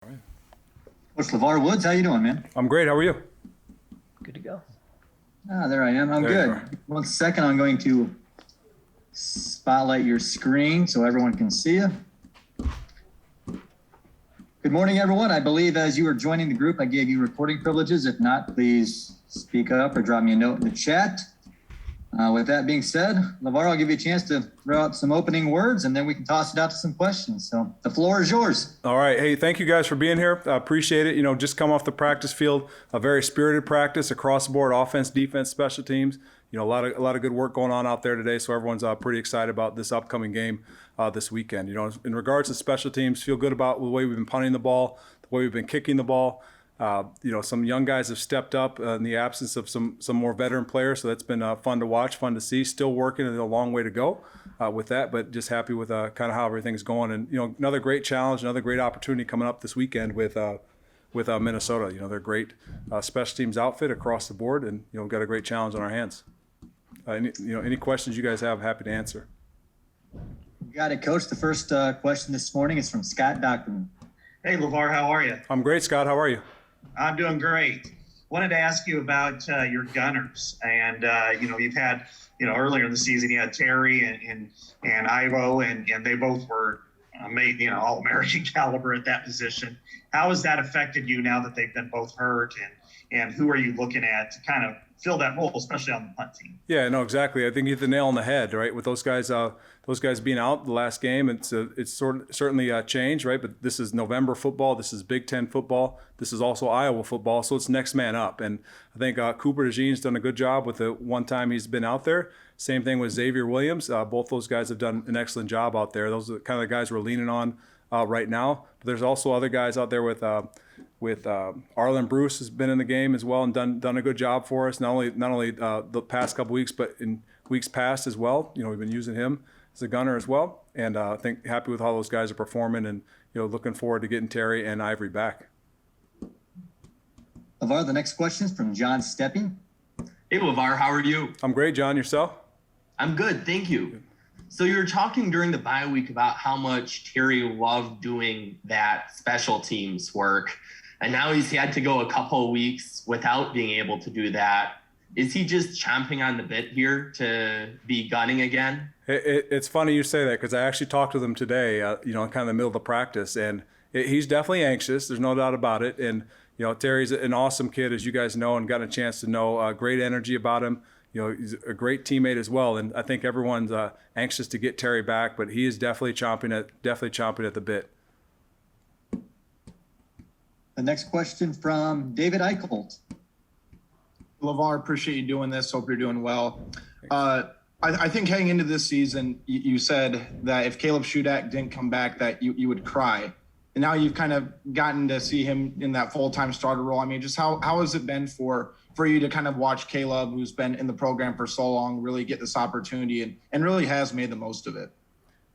Coach Levar Woods, how you doing, man? I'm great. How are you? Good to go. There I am. I'm There you good. are. 1 second, I'm going to spotlight your screen so everyone can see you. Good morning, everyone. I believe as you were joining the group, I gave you recording privileges. If not, please speak up or drop me a note in the chat. With that being said, Levar, I'll give you a chance to throw out some opening words, and then we can toss it out to some questions. So the floor is yours. All right. Hey, thank you guys for being here. I appreciate it. Just come off the practice field, a very spirited practice across the board, offense, defense, special teams. A lot of good work going on out there today. So everyone's pretty excited about this upcoming game this weekend. In regards to special teams, feel good about the way we've been punting the ball, the way we've been kicking the ball. Some young guys have stepped up in the absence of some more veteran players, so that's been fun to watch, fun to see. Still working, and a long way to go with that, but just happy with kind of how everything's going. And another great challenge, another great opportunity coming up this weekend with Minnesota. They're a great special teams outfit across the board, and we've got a great challenge on our hands. Any questions you guys have, happy to answer. You got it, Coach. The first question this morning is from Scott Dockman. Hey, Levar, how are you? I'm great, Scott. How are you? I'm doing great. Wanted to ask you about your gunners, and you've had earlier in the season you had Terry and Ivo, and they both were made All-American caliber at that position. How has that affected you now that they've been both hurt, and who are you looking at to kind of fill that role, especially on the punt team? Yeah, no, exactly. I think you hit the nail on the head, right? With those guys being out the last game, it's certainly changed, right? But this is November football. This is Big Ten football. This is also Iowa football. So it's next man up. And I think Cooper DeJean's done a good job with the one time he's been out there. Same thing with Xavier Williams. Both those guys have done an excellent job out there. Those are the kind of the guys we're leaning on right now. But there's also other guys out there with Arlen Bruce has been in the game as well and done a good job for us. Not only the past couple weeks, but in weeks past as well. We've been using him as a gunner as well, and I think happy with how those guys are performing, and looking forward to getting Terry and Ivory back. Levar, the next question is from John Stepping. Hey, Levar, how are you? I'm great, John. Yourself? I'm good, thank you. So you were talking during the bye week about how much Terry loved doing that special teams work, and now he's had to go a couple of weeks without being able to do that. Is he just chomping on the bit here to be gunning again? It's funny you say that because I actually talked to them today, kind of in the middle of the practice, and he's definitely anxious. There's no doubt about it. And Terry's an awesome kid, as you guys know, and got a chance to know. Great energy about him. He's a great teammate as well, and I think everyone's anxious to get Terry back, but he is definitely chomping at the bit. The next question from David Eichholt. Levar, appreciate you doing this. Hope you're doing well. I think heading into this season, you said that if Caleb Shudak didn't come back, that you would cry. And now you've kind of gotten to see him in that full-time starter role. I mean, just how has it been for you to kind of watch Caleb, who's been in the program for so long, really get this opportunity and really has made the most of it?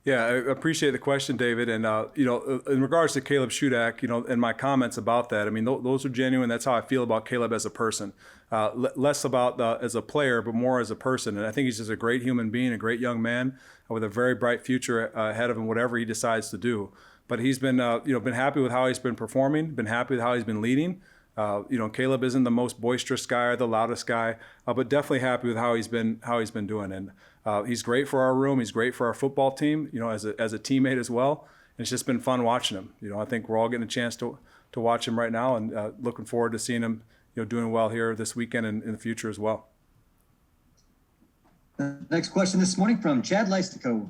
Yeah, I appreciate the question, David. And, in regards to Caleb Shudak, and my comments about that, I mean, those are genuine. That's how I feel about Caleb as a person. Less about as a player, but more as a person. And I think he's just a great human being, a great young man with a very bright future ahead of him, whatever he decides to do. But he's been, been happy with how he's been performing, been happy with how he's been leading. Caleb isn't the most boisterous guy or the loudest guy, but definitely happy with how he's been doing. And he's great for our room. He's great for our football team, as a teammate as well. And it's just been fun watching him. I think we're all getting a chance to watch him right now, and looking forward to seeing him, doing well here this weekend and in the future as well. The next question this morning from Chad Leistico.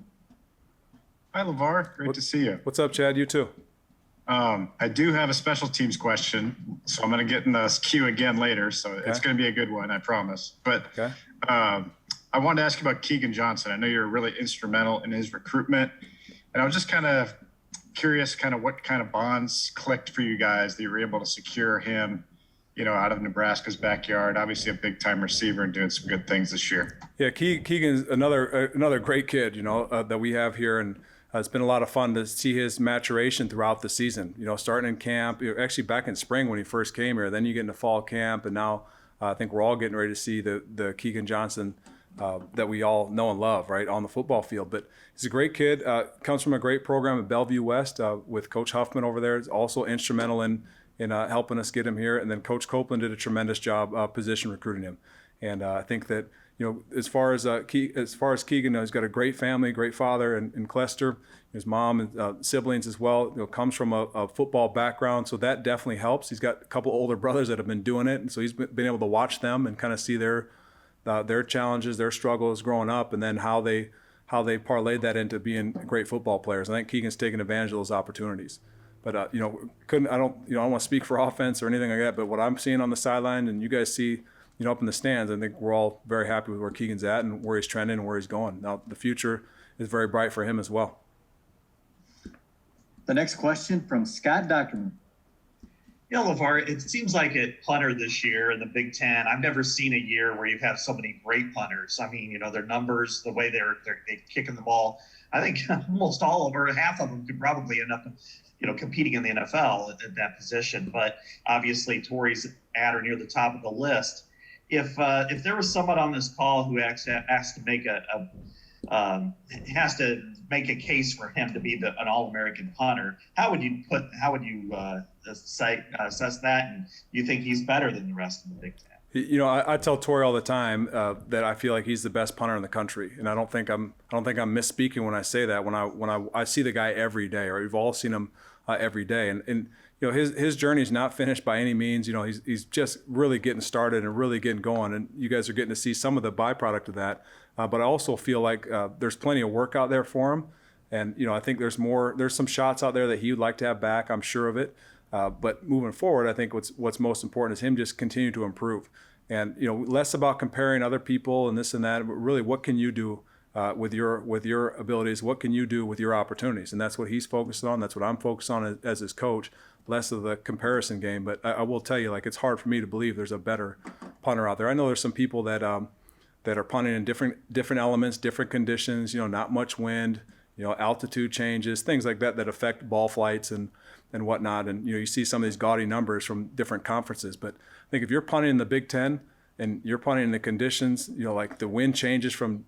Hi, Levar. Great to see you. What's up, Chad? You too. I do have a special teams question, so I'm going to get in the queue again later. So It's going to be a good one, I promise. But okay. I wanted to ask you about Keegan Johnson. I know you're really instrumental in his recruitment, and I was just kind of curious, kind of what kind of bonds clicked for you guys that you were able to secure him, out of Nebraska's backyard. Obviously, a big-time receiver and doing some good things this year. Yeah, Keegan's another great kid, that we have here, and it's been a lot of fun to see his maturation throughout the season. Starting in camp, actually back in spring when he first came here. Then you get into fall camp, and now I think we're all getting ready to see the Keegan Johnson that we all know and love, right, on the football field. But he's a great kid, comes from a great program at Bellevue West with Coach Huffman over there. Is also instrumental in helping us get him here. And then Coach Copeland did a tremendous job position recruiting him. And I think that, as far as Keegan, he's got a great family, great father in Clester. His mom and siblings as well. Comes from a football background, so that definitely helps. He's got a couple older brothers that have been doing it, and so he's been able to watch them and kind of see their challenges, their struggles growing up, and then how they parlayed that into being great football players. I think Keegan's taken advantage of those opportunities. But I don't want to speak for offense or anything like that. But what I'm seeing on the sideline, and you guys see, up in the stands, I think we're all very happy with where Keegan's at and where he's trending and where he's going. Now the future is very bright for him as well. The next question from Scott Dockerman. Levar, it seems like at punter this year in the Big Ten, I've never seen a year where you've had so many great punters. I mean, their numbers, the way they're kicking the ball, I think almost all of them, or half of them, could probably end up, competing in the NFL at that position. But obviously, Torrey's at or near the top of the list. If there was someone on this call who has to make make a case for him to be an All-American punter, how would you assess that? And you think he's better than the rest of the Big Ten? I tell Torrey all the time that I feel like he's the best punter in the country, and I don't think I'm misspeaking when I say that. When I see the guy every day, or we've all seen him every day, and his journey is not finished by any means. He's just really getting started and really getting going, and you guys are getting to see some of the byproduct of that. But I also feel like there's plenty of work out there for him, and I think there's some shots out there that he would like to have back. I'm sure of it. But moving forward, I think what's most important is him just continue to improve, and less about comparing other people and this and that. But really, what can you do with your abilities? What can you do with your opportunities? And that's what he's focused on. That's what I'm focused on as his coach. Less of the comparison game. But I will tell you, it's hard for me to believe there's a better punter out there. I know there's some people that are punting in different elements, different conditions. Not much wind. Altitude changes, things like that affect ball flights and whatnot. And you see some of these gaudy numbers from different conferences. But I think if you're punting in the Big Ten and you're punting in the conditions, like the wind changes from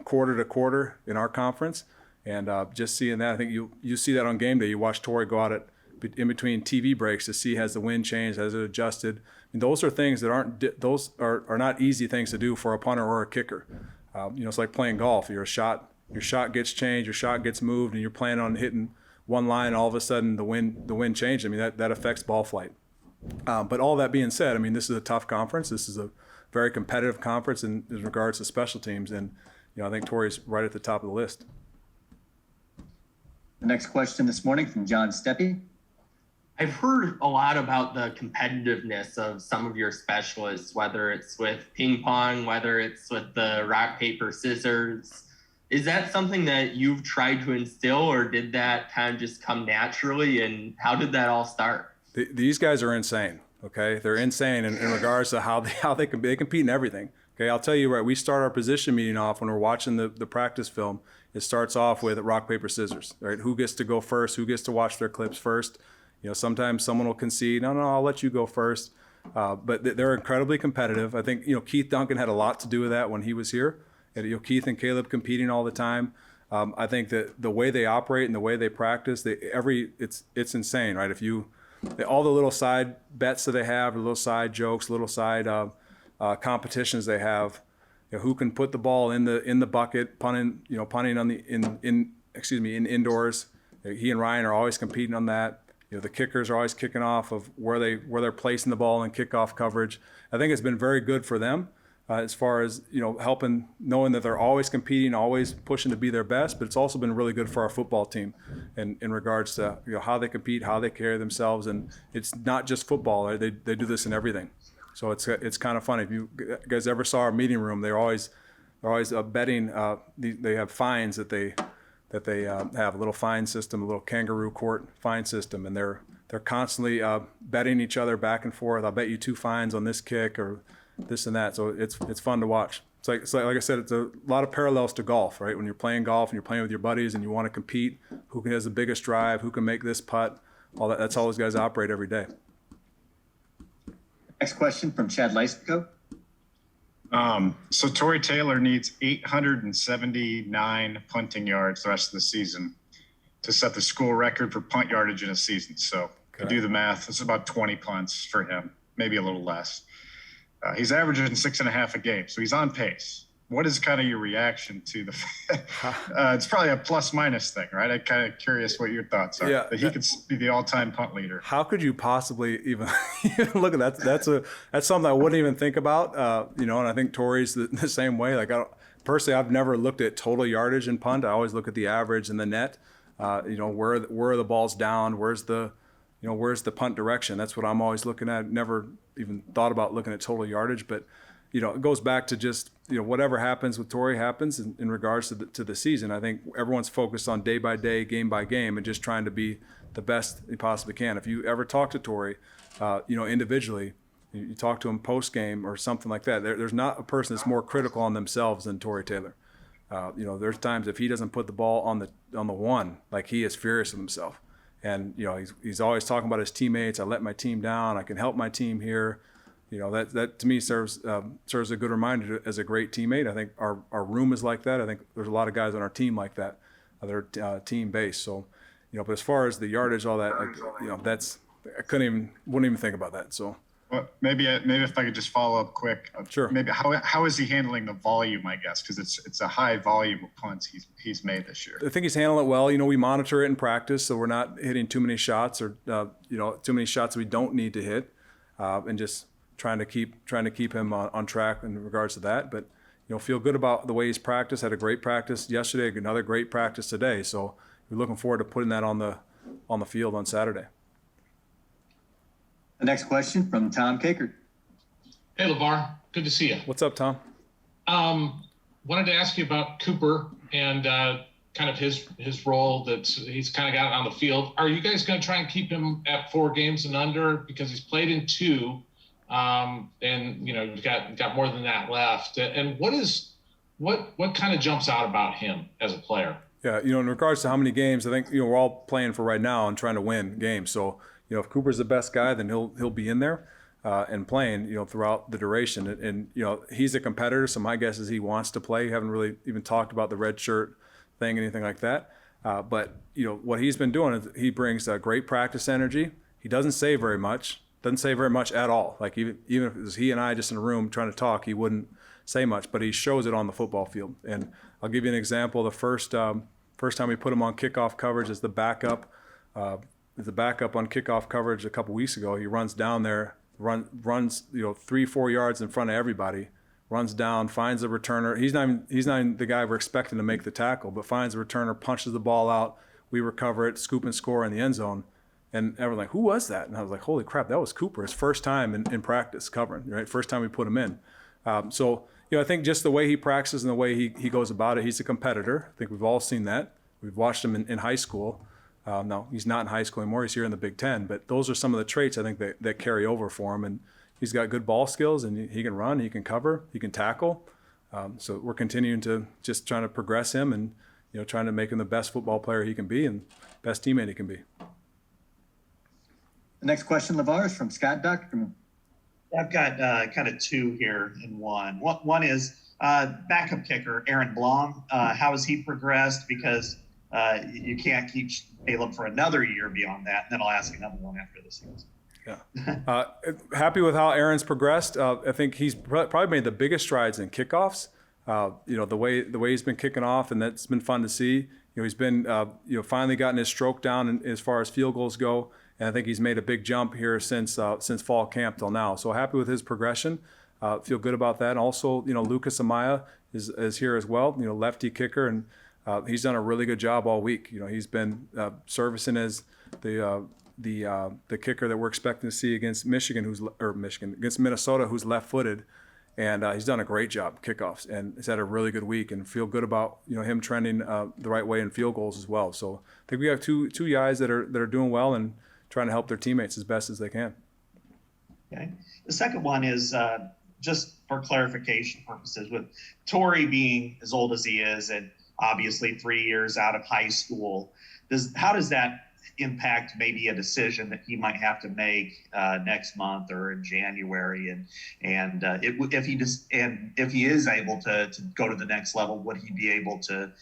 quarter to quarter in our conference, and just seeing that, I think you see that on game day. You watch Torrey go out in between TV breaks to see has the wind changed, has it adjusted. And those are things that are not easy things to do for a punter or a kicker. It's like playing golf. Your shot gets changed, your shot gets moved, and you're planning on hitting one line. All of a sudden, the wind changed. I mean, that affects ball flight. But all that being said, I mean, this is a tough conference. This is a very competitive conference in regards to special teams, and I think Torrey's right at the top of the list. The next question this morning from John Steppe. I've heard a lot about the competitiveness of some of your specialists, whether it's with ping pong, whether it's with the rock, paper, scissors. Is that something that you've tried to instill, or did that kind of just come naturally? And how did that all start? These guys are insane. Okay, they're insane in regards to how they compete in everything. Okay, I'll tell you right. We start our position meeting off when we're watching the practice film. It starts off with rock, paper, scissors. Right? Who gets to go first? Who gets to watch their clips first? Sometimes someone will concede. No, I'll let you go first. But they're incredibly competitive. I think Keith Duncan had a lot to do with that when he was here. And, Keith and Caleb competing all the time. I think that the way they operate and the way they practice, it's insane, right? All the little side bets that they have, the little side jokes, little side competitions they have. Who can put the ball in the bucket, punting on in indoors. He and Ryan are always competing on that. The kickers are always kicking off of where they're placing the ball in kickoff coverage. I think it's been very good for them as far as helping, knowing that they're always competing, always pushing to be their best. But it's also been really good for our football team in regards to how they compete, how they carry themselves, and it's not just football. Right? They do this in everything. So it's kind of funny. If you guys ever saw our meeting room, they're always betting. They have fines that they have, a little fine system, a little kangaroo court fine system, and they're constantly betting each other back and forth. I'll bet you 2 fines on this kick or this and that. So it's fun to watch. It's like I said, it's a lot of parallels to golf, right? When you're playing golf and you're playing with your buddies and you want to compete, who has the biggest drive, who can make this putt, all that. That's how those guys operate every day. Next question from Chad Leistko. So Torrey Taylor needs 879 punting yards the rest of the season to set the school record for punt yardage in a season. So if you do the math, it's about 20 punts for him, maybe a little less. He's averaging 6.5 a game, so he's on pace. What is kind of your reaction to the it's probably a plus minus thing, right? I'm kind of curious what your thoughts are. Yeah, that he could be the all-time punt leader. How could you possibly even look at that? That's something I wouldn't even think about. And I think Torrey's the same way. Like personally, I've never looked at total yardage in punt. I always look at the average and the net. Where are the balls down? Where's the punt direction? That's what I'm always looking at. Never even thought about looking at total yardage, but it goes back to just whatever happens with Torrey happens in regards to the season. I think everyone's focused on day by day, game by game, and just trying to be the best they possibly can. If you ever talk to Torrey, individually, you talk to him post game or something like that. There's not a person that's more critical on themselves than Torrey Taylor. There's times if he doesn't put the ball on the one, like he is furious with himself. And he's always talking about his teammates. I let my team down. I can help my team here. That to me serves a good reminder as a great teammate. I think our room is like that. I think there's a lot of guys on our team like that. They're team based. So, but as far as the yardage, all that, wouldn't even think about that. So. Well, maybe if I could just follow up quick. Sure. Maybe how is he handling the volume? I guess because it's a high volume of punts he's made this year. I think he's handling it well. We monitor it in practice, so we're not hitting too many shots or too many shots we don't need to hit, and just trying to keep him on track in regards to that. But feel good about the way he's practiced. Had a great practice yesterday, another great practice today. So we're looking forward to putting that on the field on Saturday. The next question from Tom Kakert. Hey, Levar. Good to see you. What's up, Tom? Wanted to ask you about Cooper and kind of his role that he's kind of got on the field. Are you guys going to try and keep him at 4 games and under because he's played in 2, and you've got more than that left? And what kind of jumps out about him as a player? Yeah, in regards to how many games, I think we're all playing for right now and trying to win games. So. If Cooper's the best guy, then he'll be in there and playing, throughout the duration. And he's a competitor, so my guess is he wants to play. We haven't really even talked about the red shirt thing, anything like that. But what he's been doing is he brings great practice energy. He doesn't say very much at all. Like even if it was he and I just in a room trying to talk, he wouldn't say much. But he shows it on the football field. And I'll give you an example. The first time we put him on kickoff coverage as the backup. The backup on kickoff coverage a couple weeks ago, he runs down there, runs 3-4 yards in front of everybody, runs down, finds the returner. He's not even the guy we're expecting to make the tackle, but finds the returner, punches the ball out. We recover it, scoop and score in the end zone. And everyone's like, who was that? And I was like, holy crap, that was Cooper. His first time in practice covering, right? First time we put him in. So I think just the way he practices and the way he goes about it, he's a competitor. I think we've all seen that. We've watched him in high school. No, he's not in high school anymore. He's here in the Big Ten. But those are some of the traits I think that carry over for him. And he's got good ball skills, and he can run, he can cover, he can tackle. So we're continuing to just trying to progress him and trying to make him the best football player he can be and best teammate he can be. The next question, Levar, is from Scott Dockerman. I've got kind of 2 here in one. One is backup kicker Aaron Blom. How has he progressed? Because you can't keep Caleb for another year beyond that. And then I'll ask another one after this season. Yeah. Happy with how Aaron's progressed. I think he's probably made the biggest strides in kickoffs. The way he's been kicking off, and that's been fun to see. He's been finally gotten his stroke down as far as field goals go, and I think he's made a big jump here since fall camp till now. So happy with his progression. Feel good about that. And also, Lucas Amaya is here as well. Lefty kicker, and he's done a really good job all week. He's been servicing as the kicker that we're expecting to see against against Minnesota, who's left-footed, and he's done a great job kickoffs, and he's had a really good week, and feel good about him trending the right way in field goals as well. So I think we have two guys that are doing well and trying to help their teammates as best as they can. Okay. The second one is just for clarification purposes, with Torrey being as old as he is and obviously 3 years out of high school, how does that impact maybe a decision that he might have to make next month or in January. If he is able to go to the next level, would he be able to?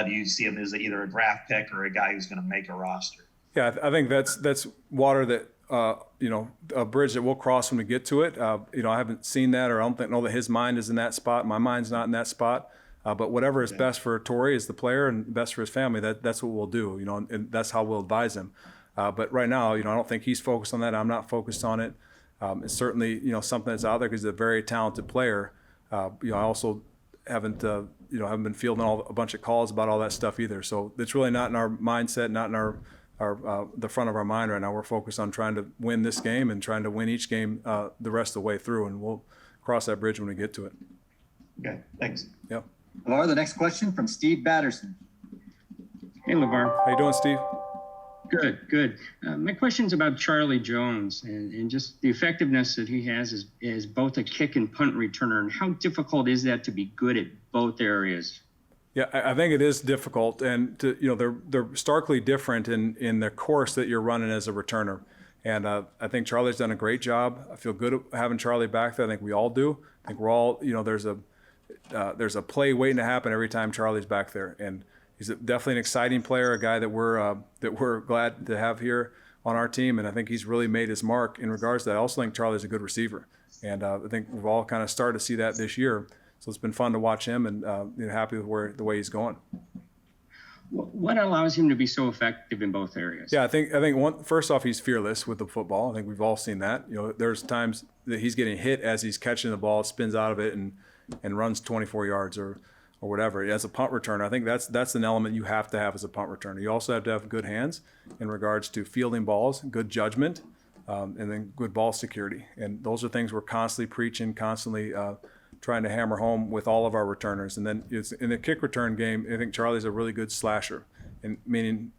Do you see him as either a draft pick or a guy who's going to make a roster? Yeah, I think that's water that a bridge that we'll cross when we get to it. I haven't seen that, or I don't know that his mind is in that spot. My mind's not in that spot. But whatever is best for Torrey as the player and best for his family, that's what we'll do. And that's how we'll advise him. But right now, I don't think he's focused on that. I'm not focused on it. It's certainly something that's out there because he's a very talented player. I also haven't been fielding a bunch of calls about all that stuff either. So it's really not in our mindset, not in our the front of our mind right now. We're focused on trying to win this game and trying to win each game the rest of the way through, and we'll cross that bridge when we get to it. Okay, thanks. Yep. Levar, the next question from Steve Batterson. Hey, Levar. How you doing, Steve? Good. My question's about Charlie Jones and just the effectiveness that he has as both a kick and punt returner, and how difficult is that to be good at both areas? Yeah, I think it is difficult, and they're starkly different in the course that you're running as a returner. And I think Charlie's done a great job. I feel good having Charlie back there. I think we all do. I think we're all, there's a play waiting to happen every time Charlie's back there, and he's definitely an exciting player, a guy that we're glad to have here on our team, and I think he's really made his mark in regards to that. I also think Charlie's a good receiver, and I think we've all kind of started to see that this year. So it's been fun to watch him, and happy with the way he's going. What allows him to be so effective in both areas? Yeah, I think first off, he's fearless with the football. I think we've all seen that. There's times that he's getting hit as he's catching the ball, spins out of it, and runs 24 yards or whatever. As a punt returner, I think that's an element you have to have as a punt returner. You also have to have good hands in regards to fielding balls, good judgment, and then good ball security. And those are things we're constantly preaching, constantly trying to hammer home with all of our returners. And then in the kick return game, I think Charlie's a really good slasher, and meaning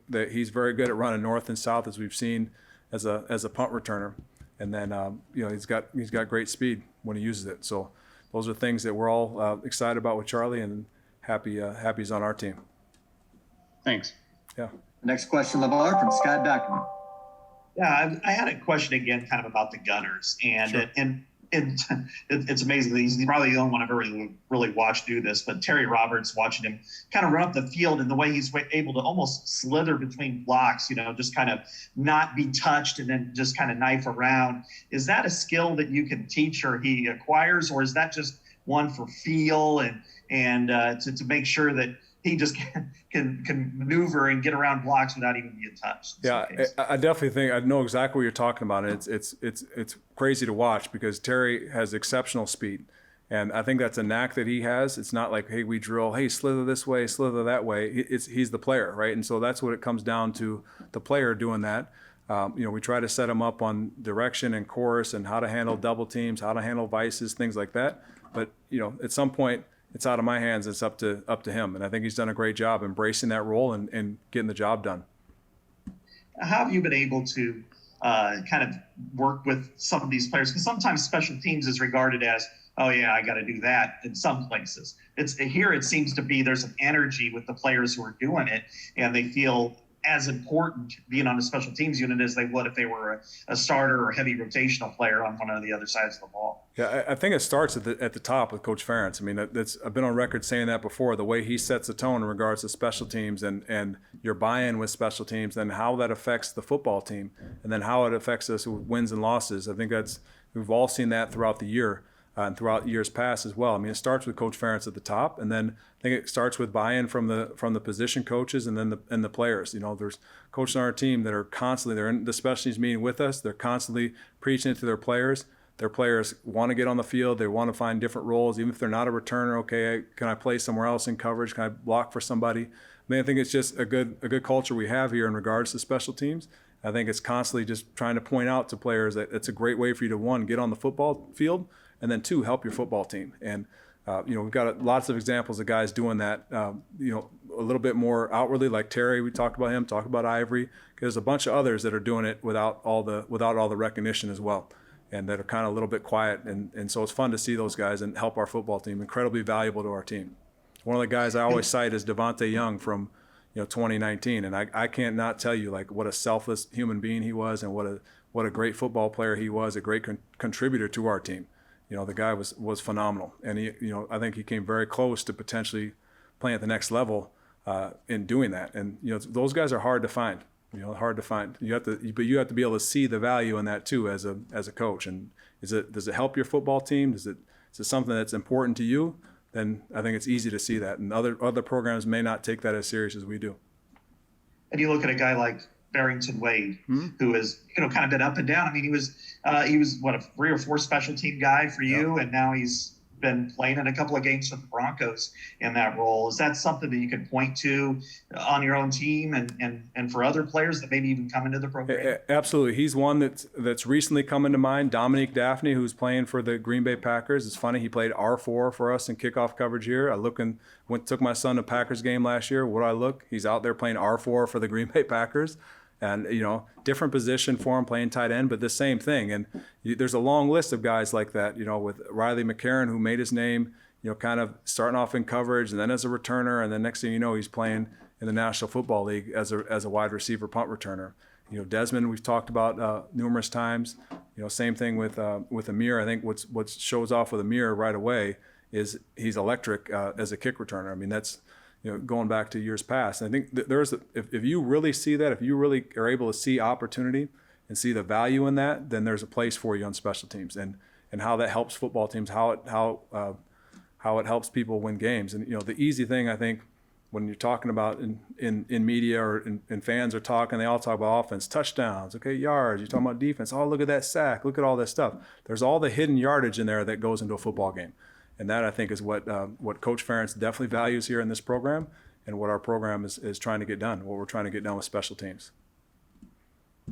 that he's very good at running north and south, as we've seen as a punt returner. And then he's got great speed when he uses it. So those are things that we're all excited about with Charlie, and happy he's on our team. Thanks. Yeah. Next question, Levar, from Scott Dockman. Yeah, I had a question again, kind of about the Gunners, and Sure. It's amazing that he's probably the only one I've ever really watched do this. But Terry Roberts, watching him kind of run up the field and the way he's able to almost slither between blocks, just kind of not be touched and then just kind of knife around. Is that a skill that you can teach or he acquires, or is that just one for feel and to make sure that he just can maneuver and get around blocks without even being touched? Yeah, I definitely think I know exactly what you're talking about. And it's crazy to watch because Terry has exceptional speed, and I think that's a knack that he has. It's not like, hey, we drill, hey, slither this way, slither that way. He's the player, right? And so that's what it comes down to, the player doing that. We try to set him up on direction and course and how to handle double teams, how to handle vices, things like that. But at some point, it's out of my hands. It's up to him, and I think he's done a great job embracing that role and getting the job done. How have you been able to kind of work with some of these players? Because sometimes special teams is regarded as, oh yeah, I got to do that in some places. It seems to be there's an energy with the players who are doing it, and they feel as important being on a special teams unit as they would if they were a starter or heavy rotational player on one of the other sides of the ball. Yeah, I think it starts at the top with Coach Ferentz. I mean, I've been on record saying that before. The way he sets the tone in regards to special teams and your buy-in with special teams, and how that affects the football team, and then how it affects us with wins and losses. I think we've all seen that throughout the year and throughout years past as well. I mean, it starts with Coach Ferentz at the top, and then I think it starts with buy-in from the position coaches and then the players. There's coaches on our team that are constantly, they're in the special teams meeting with us. They're constantly preaching it to their players. Their players want to get on the field. They want to find different roles, even if they're not a returner. Okay, can I play somewhere else in coverage? Can I block for somebody? I think it's just a good culture we have here in regards to special teams. I think it's constantly just trying to point out to players that it's a great way for you to, one, get on the football field, and then two, help your football team. And we've got lots of examples of guys doing that. A little bit more outwardly, like Terry. We talked about him. Talked about Ivory. There's a bunch of others that are doing it without all the recognition as well, and that are kind of a little bit quiet. And so it's fun to see those guys and help our football team. Incredibly valuable to our team. One of the guys I always cite is Devontae Young from 2019. And I can't not tell you like what a selfless human being he was, and what a great football player he was, a great contributor to our team. The guy was phenomenal, and I think he came very close to potentially playing at the next level in doing that. And those guys are hard to find. Hard to find. You have to be able to see the value in that too as a coach. And does it help your football team? Is it something that's important to you? Then I think it's easy to see that. And other programs may not take that as serious as we do. And you look at a guy like Barrington Wade, who has kind of been up and down. I mean, he was what, a 3 or 4 special team guy for you, and now he's been playing in a couple of games with the Broncos in that role. Is that something that you can point to on your own team and for other players that maybe even come into the program? Absolutely. He's one that's recently come into mind. Dominique Daphne, who's playing for the Green Bay Packers. It's funny, he played R4 for us in kickoff coverage here. I took my son to Packers game last year. What do I look? He's out there playing R4 for the Green Bay Packers. And, different position for him, playing tight end, but the same thing. And there's a long list of guys like that, with Riley McCarron, who made his name, kind of starting off in coverage and then as a returner. And then next thing you know, he's playing in the National Football League as a wide receiver punt returner. Desmond, we've talked about numerous times. Same thing with Amir. I think what shows off with Amir right away is he's electric as a kick returner. I mean, that's, going back to years past. And I think if you really see that, if you really are able to see opportunity and see the value in that, then there's a place for you on special teams, and how that helps football teams, how it helps people win games. And the easy thing, I think, when you're talking about in media or in fans are talking, they all talk about offense, touchdowns, okay, yards. You're talking about defense. Oh, look at that sack. Look at all this stuff. There's all the hidden yardage in there that goes into a football game. And that, I think, is what Coach Ferentz definitely values here in this program, and what our program is trying to get done, what we're trying to get done with special teams.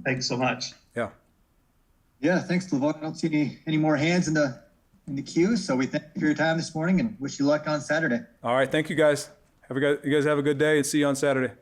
Thanks so much. Yeah. Yeah, thanks, Levar. I don't see any more hands in the queue, so we thank you for your time this morning and wish you luck on Saturday. All right, thank you guys. You guys have a good day, and see you on Saturday.